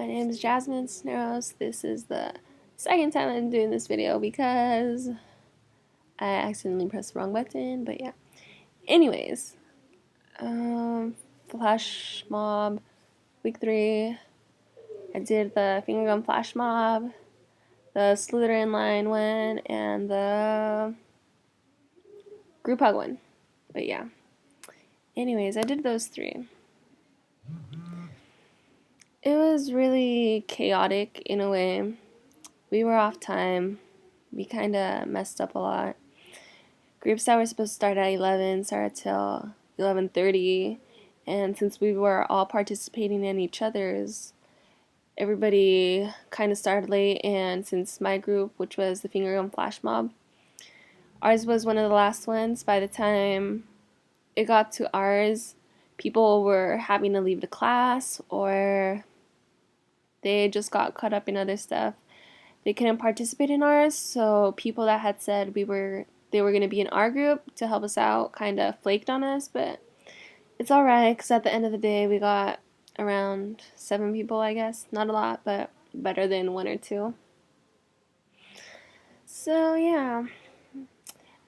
name is Jasmine Sneros. This is the second time I'm doing this video because I accidentally pressed the wrong button, but yeah. Anyways, Flashmob, week 3. I did the finger gun Flashmob, the Slytherin line one, and the group hug one. But yeah. Anyways, I did those 3. It was really chaotic in a way. We were off time. We kind of messed up a lot. Groups that were supposed to start at 11 started till 11:30, and since we were all participating in each other's, everybody kind of started late. And since my group, which was the Finger Gun Flash Mob, ours was one of the last ones, by the time it got to ours, people were having to leave the class or they just got caught up in other stuff. They couldn't participate in ours, so people that had said they were going to be in our group to help us out kind of flaked on us, but it's alright because at the end of the day we got around 7 people, I guess. Not a lot, but better than 1 or 2. So yeah,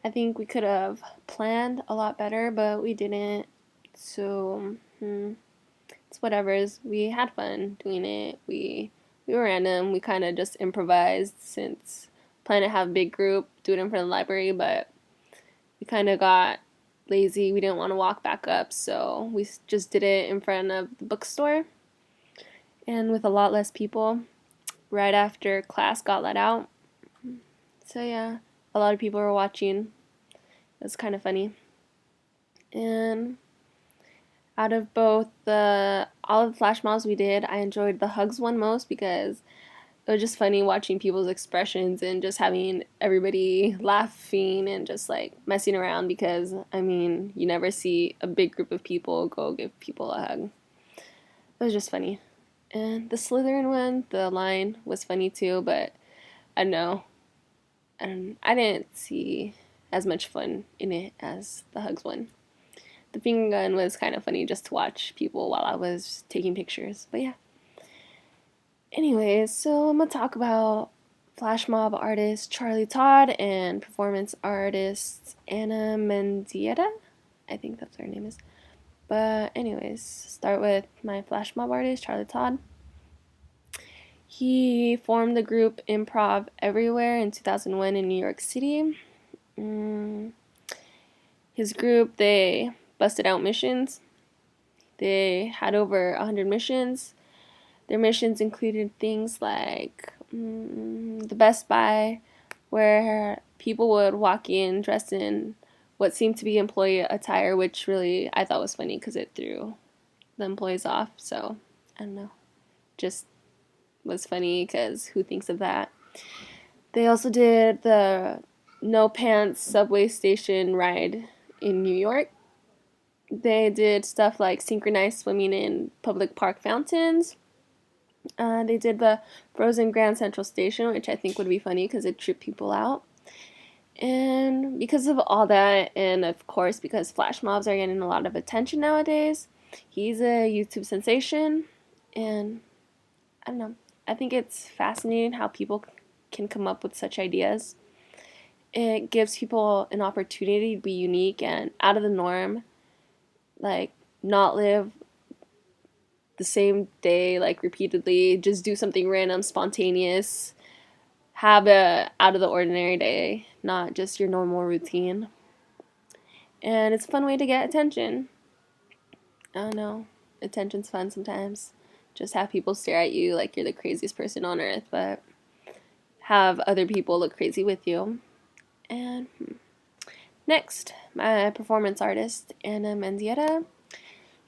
I think we could have planned a lot better, but we didn't. So it's whatever's. We had fun doing it. We were random. We kind of just improvised since plan to have a big group, do it in front of the library, but we kind of got lazy. We didn't want to walk back up, so we just did it in front of the bookstore and with a lot less people right after class got let out. So yeah, a lot of people were watching. It was kind of funny. And out of both all of the flash mobs we did, I enjoyed the hugs one most because it was just funny watching people's expressions and just having everybody laughing and just like messing around because, I mean, you never see a big group of people go give people a hug. It was just funny. And the Slytherin one, the line was funny too, but I don't know. I didn't see as much fun in it as the hugs one. The finger gun was kind of funny just to watch people while I was taking pictures. But yeah. Anyways, so I'm going to talk about flash mob artist Charlie Todd and performance artist Anna Mendieta. I think that's what her name is. But anyways, start with my flash mob artist, Charlie Todd. He formed the group Improv Everywhere in 2001 in New York City. His group, they busted out missions. They had over 100 missions. Their missions included things like the Best Buy, where people would walk in dressed in what seemed to be employee attire, which really I thought was funny because it threw the employees off. So, I don't know. Just was funny because who thinks of that? They also did the No Pants subway station ride in New York. They did stuff like synchronized swimming in public park fountains. They did the Frozen Grand Central Station, which I think would be funny because it tripped people out. And because of all that, and of course because flash mobs are getting a lot of attention nowadays, he's a YouTube sensation. And I don't know, I think it's fascinating how people can come up with such ideas. It gives people an opportunity to be unique and out of the norm, like not live the same day like repeatedly, just do something random, spontaneous, have a out of the ordinary day, not just your normal routine. And it's a fun way to get attention. I don't know, attention's fun sometimes. Just have people stare at you like you're the craziest person on earth, but have other people look crazy with you. And next, my performance artist, Anna Mendieta.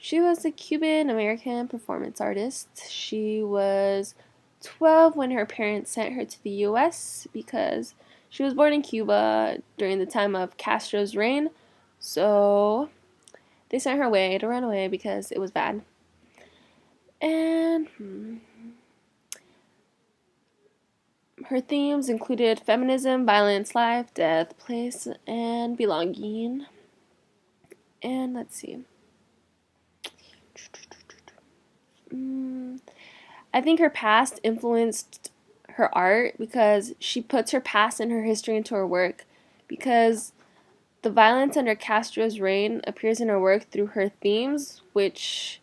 She was a Cuban-American performance artist. She was 12 when her parents sent her to the U.S. because she was born in Cuba during the time of Castro's reign. So they sent her away to run away because it was bad. And her themes included feminism, violence, life, death, place, and belonging. And let's see. I think her past influenced her art because she puts her past and her history into her work, because the violence under Castro's reign appears in her work through her themes, which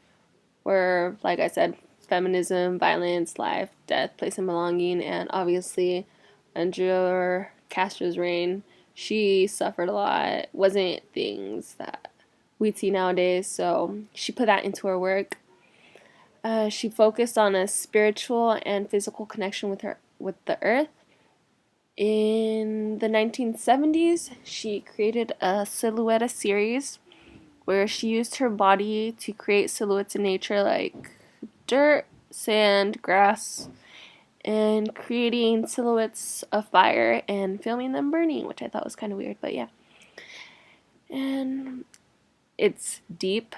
were, like I said, feminism, violence, life, death, place and belonging, and obviously under Castro's reign, she suffered a lot. Wasn't things that we'd see nowadays, so she put that into her work. She focused on a spiritual and physical connection with the earth. In the 1970s, she created a silhouette series where she used her body to create silhouettes in nature like dirt, sand, grass, and creating silhouettes of fire and filming them burning, which I thought was kind of weird, but yeah. And it's deep,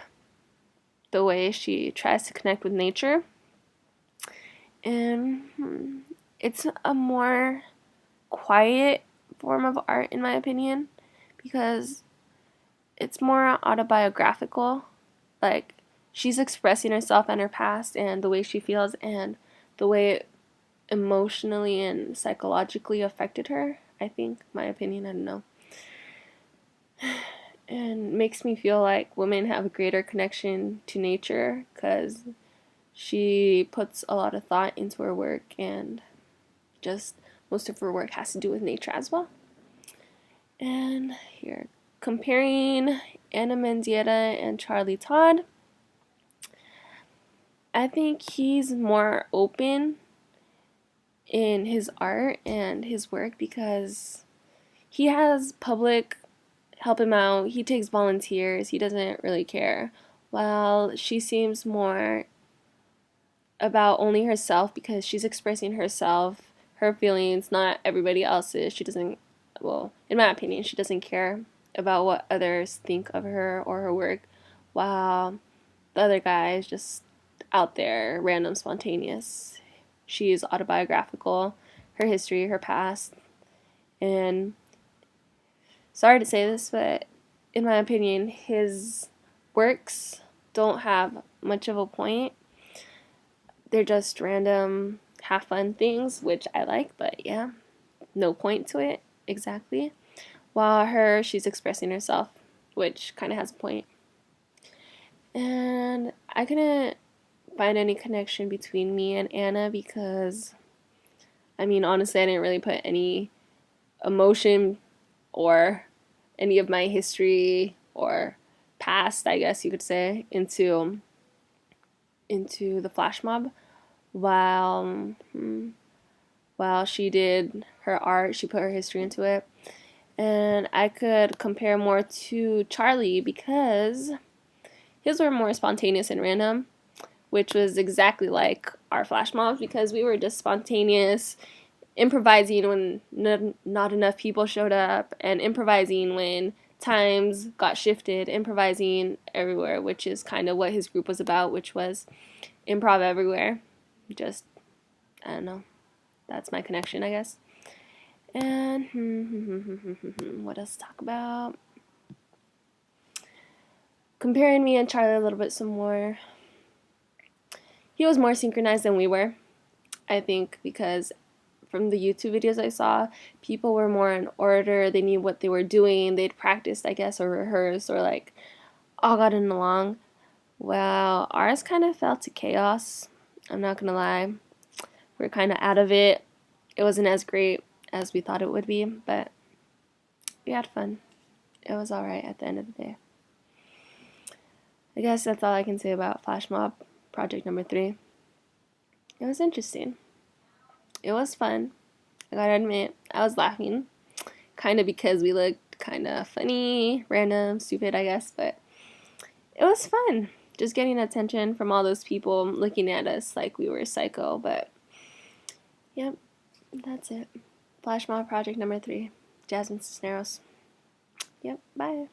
the way she tries to connect with nature. And it's a more quiet form of art, in my opinion, because it's more autobiographical. Like, she's expressing herself and her past and the way she feels and the way it emotionally and psychologically affected her, I think. My opinion, I don't know. And makes me feel like women have a greater connection to nature because she puts a lot of thought into her work, and just most of her work has to do with nature as well. And here, comparing Ana Mendieta and Charlie Todd, I think he's more open in his art and his work because he has public help him out. He takes volunteers. He doesn't really care. While she seems more about only herself because she's expressing herself, her feelings, not everybody else's. She doesn't, well, in my opinion, she doesn't care about what others think of her or her work, while the other guy is just out there, random, spontaneous. She's autobiographical, her history, her past, and sorry to say this, but in my opinion, his works don't have much of a point. They're just random, have fun things, which I like, but yeah, no point to it exactly. While her, she's expressing herself, which kind of has a point. And I couldn't find any connection between me and Anna because, I mean, honestly, I didn't really put any emotion or any of my history or past, I guess you could say, into the Flashmob. While while she did her art, she put her history into it. And I could compare more to Charlie because his were more spontaneous and random, which was exactly like our flash mobs because we were just spontaneous, improvising when not enough people showed up, and improvising when times got shifted, improvising everywhere, which is kind of what his group was about, which was improv everywhere. Just, I don't know, that's my connection, I guess. And what else to talk about? Comparing me and Charlie a little bit some more. He was more synchronized than we were, I think, because from the YouTube videos I saw, people were more in order. They knew what they were doing. They'd practiced, I guess, or rehearsed, or like all gotten along. Well, ours kind of fell to chaos. I'm not gonna lie. We're kind of out of it. It wasn't as great as we thought it would be, but we had fun. It was alright at the end of the day. I guess that's all I can say about Flashmob project number 3. It was interesting. It was fun. I gotta admit, I was laughing. Kind of because we looked kind of funny, random, stupid, I guess, but it was fun. Just getting attention from all those people looking at us like we were psycho, but yep, that's it. Flashmob project number 3. Jasmine Cisneros. Yep, bye.